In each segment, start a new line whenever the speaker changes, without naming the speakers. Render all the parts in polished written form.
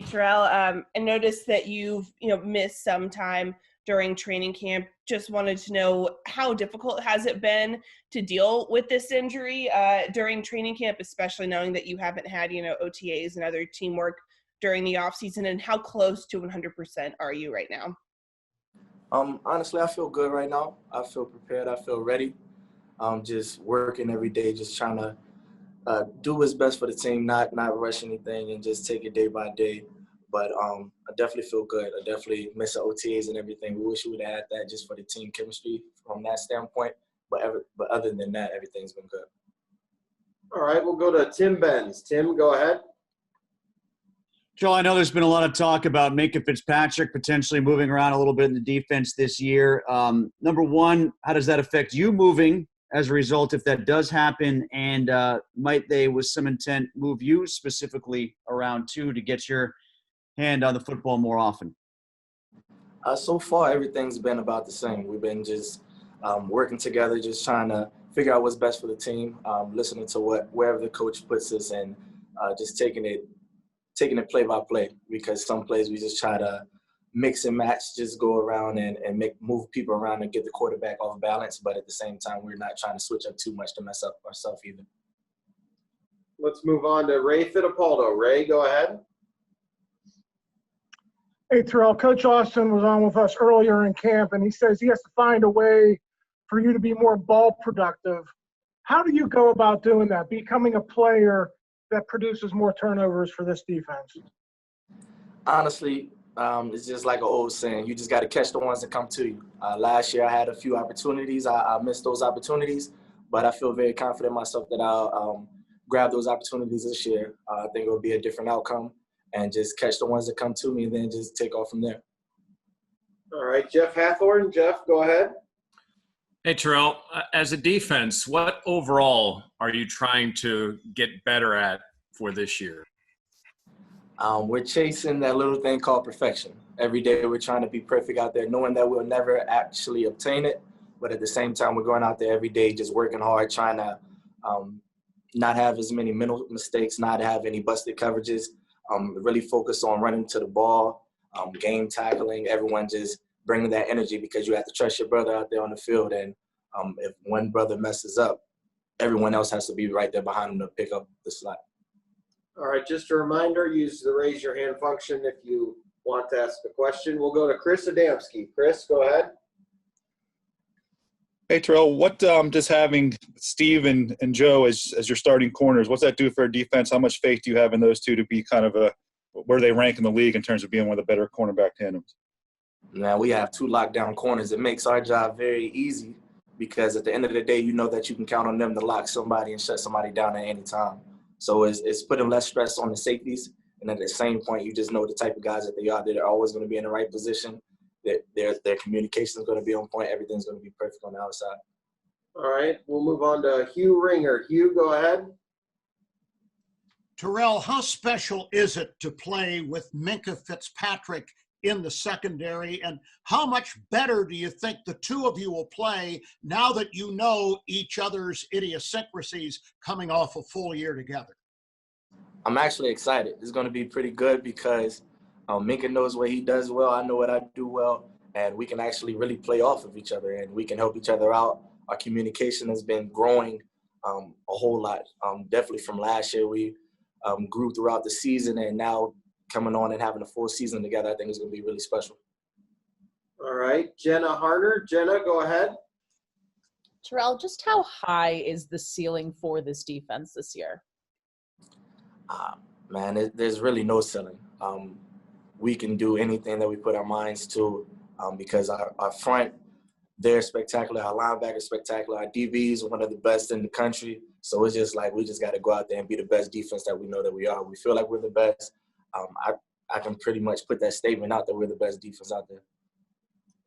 Terrell, I noticed that you've missed some time during training camp. Just wanted to know, how difficult has it been to deal with this injury during training camp, especially knowing that you haven't had OTAs and other teamwork during the off season, and how close to 100% are you right now?
Honestly, I feel good right now. I feel prepared. I feel ready. Just working every day, just trying to do what's best for the team, not rush anything, and just take it day by day. But I definitely feel good. I definitely miss the OTAs and everything. We wish we would have had that just for the team chemistry from that standpoint. But other than that, everything's been good.
All right, we'll go to Tim Benz. Tim, go ahead.
Joel, I know there's been a lot of talk about Minkah Fitzpatrick potentially moving around a little bit in the defense this year. Number one, how does that affect you moving as a result if that does happen? And might they, with some intent, move you specifically around too to get your hand on the football more often?
So far, everything's been about the same. We've been just working together, just trying to figure out what's best for the team, listening to wherever the coach puts us, and just taking it play by play, because some plays we just try to mix and match, just go around and move people around and get the quarterback off balance. But at the same time, we're not trying to switch up too much to mess up ourselves either.
Let's move on to Ray Fittipaldo. Ray, go ahead.
Hey, Terrell, Coach Austin was on with us earlier in camp, and he says he has to find a way for you to be more ball productive. How do you go about doing that, becoming a player that produces more turnovers for this defense?
Honestly, it's just like an old saying. You just got to catch the ones that come to you. Last year I had a few opportunities. I missed those opportunities, but I feel very confident in myself that I'll grab those opportunities this year. I think it will be a different outcome, and just catch the ones that come to me and then just take off from there.
All right, Jeff Hathorn. Jeff, go ahead.
Hey, Terrell, as a defense, what overall are you trying to get better at for this year?
We're chasing that little thing called perfection. Every day we're trying to be perfect out there, knowing that we'll never actually obtain it. But at the same time, we're going out there every day just working hard, trying to not have as many mental mistakes, not have any busted coverages, really focus on running to the ball, game tackling, everyone just bringing that energy, because you have to trust your brother out there on the field. And if one brother messes up, everyone else has to be right there behind him to pick up the slack.
All right, just a reminder, use the raise your hand function if you want to ask a question. We'll go to Chris Adamski. Chris, go ahead.
Hey, Terrell, what does having Steve and Joe as your starting corners, what's that do for a defense? How much faith do you have in those two to be kind of where they rank in the league in terms of being one of the better cornerback tandems?
Now, we have two lockdown corners. It makes our job very easy, because at the end of the day, you know that you can count on them to lock somebody and shut somebody down at any time. So it's putting less stress on the safeties. And at the same point, you just know the type of guys that they are. They're always going to be in the right position. Their communication is going to be on point. Everything's going to be perfect on the outside.
All right, we'll move on to Hugh Ringer. Hugh, go ahead.
Terrell, how special is it to play with Minkah Fitzpatrick in the secondary, and how much better do you think the two of you will play now that you know each other's idiosyncrasies coming off a full year together?
I'm actually excited. It's going to be pretty good, because Minkah knows what he does well. I know what I do well, and we can actually really play off of each other, and we can help each other out. Our communication has been growing a whole lot. Definitely from last year, we grew throughout the season, and now coming on and having a full season together, I think is going to be really special.
All right, Jenna Harner. Jenna, go ahead.
Terrell, just how high is the ceiling for this defense this year?
Man, there's really no ceiling. We can do anything that we put our minds to, because our front, they're spectacular. Our linebackers spectacular. Our DBs are one of the best in the country. So it's just like we just got to go out there and be the best defense that we know that we are. We feel like we're the best. I can pretty much put that statement out that we're the best defense out there.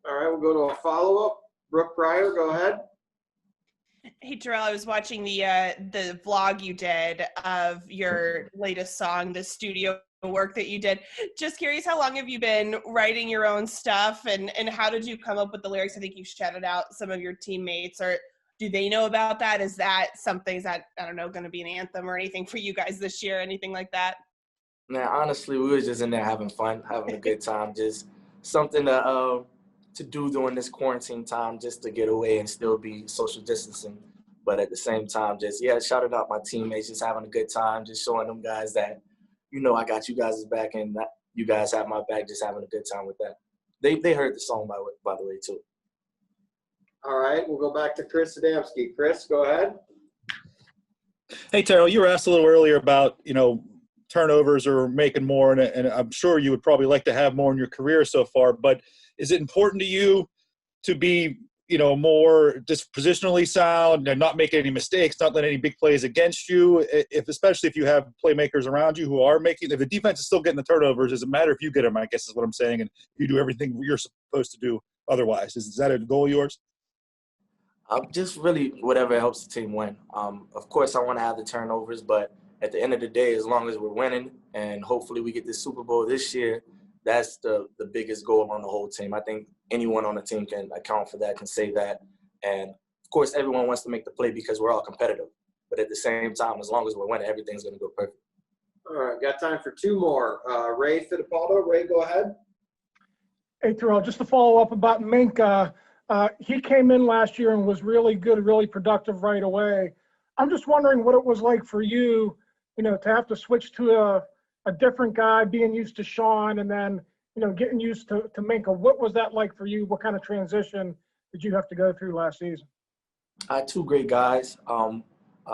All right, we'll go to a follow-up. Brooke Pryor, go ahead.
Hey, Terrell, I was watching the vlog you did of your latest song, the studio work that you did. Just curious, how long have you been writing your own stuff, and how did you come up with the lyrics? I think you shouted out some of your teammates, or do they know about that? Is that something, I don't know, going to be an anthem or anything for you guys this year, anything like that?
Man, honestly, we were just in there having fun, having a good time, just something to do during this quarantine time, just to get away and still be social distancing. But at the same time, just shouting out my teammates, just having a good time, just showing them guys that, I got you guys' back and that you guys have my back, just having a good time with that. They heard the song by the way too.
All right, we'll go back to Chris Adamski. Chris, go ahead.
Hey, Terrell, you were asked a little earlier about, turnovers or making more, and I'm sure you would probably like to have more in your career so far, but is it important to you to be, more just positionally sound and not making any mistakes, not letting any big plays against you, especially if you have playmakers around you who are making – if the defense is still getting the turnovers, does it matter if you get them, I guess is what I'm saying, and you do everything you're supposed to do otherwise? Is that a goal of yours?
Just really whatever helps the team win. Of course, I want to have the turnovers, but at the end of the day, as long as we're winning and hopefully we get this Super Bowl this year, that's the biggest goal on the whole team. I think anyone on the team can account for that, can say that. And, of course, everyone wants to make the play because we're all competitive. But at the same time, as long as we're winning, everything's going to go perfect.
All right, got time for two more. Ray Fittipaldo. Ray, go ahead.
Hey, Terrell, just to follow up about Minka. He came in last year and was really good, really productive right away. I'm just wondering what it was like for you, to have to switch to a different guy, being used to Sean, and then, getting used to Minka. What was that like for you? What kind of transition did you have to go through last season?
I had two great guys.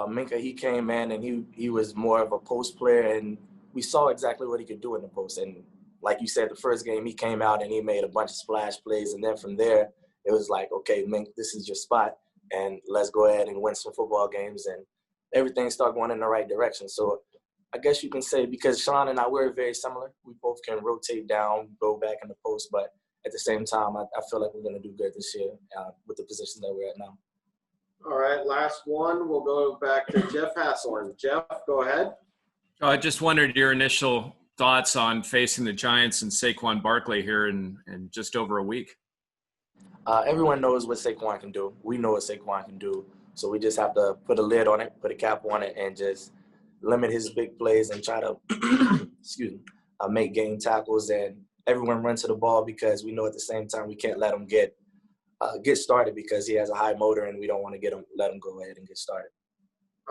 Minka, he came in and he was more of a post player, and we saw exactly what he could do in the post. And like you said, the first game he came out and he made a bunch of splash plays, and then from there it was like, okay, Mink, this is your spot, and let's go ahead and win some football games, and everything started going in the right direction. So I guess you can say, because Sean and I, we're very similar. We both can rotate down, go back in the post, but at the same time, I feel like we're going to do good this year with the position that we're at now.
All right, last one. We'll go back to Jeff Hasselhorn. Jeff, go ahead.
I just wondered your initial thoughts on facing the Giants and Saquon Barkley here in just over a week.
Everyone knows what Saquon can do. We know what Saquon can do. So we just have to put a lid on it, put a cap on it, and just limit his big plays and try to make game tackles, and everyone run to the ball, because we know at the same time we can't let him get started, because he has a high motor and we don't want to let him go ahead and get started.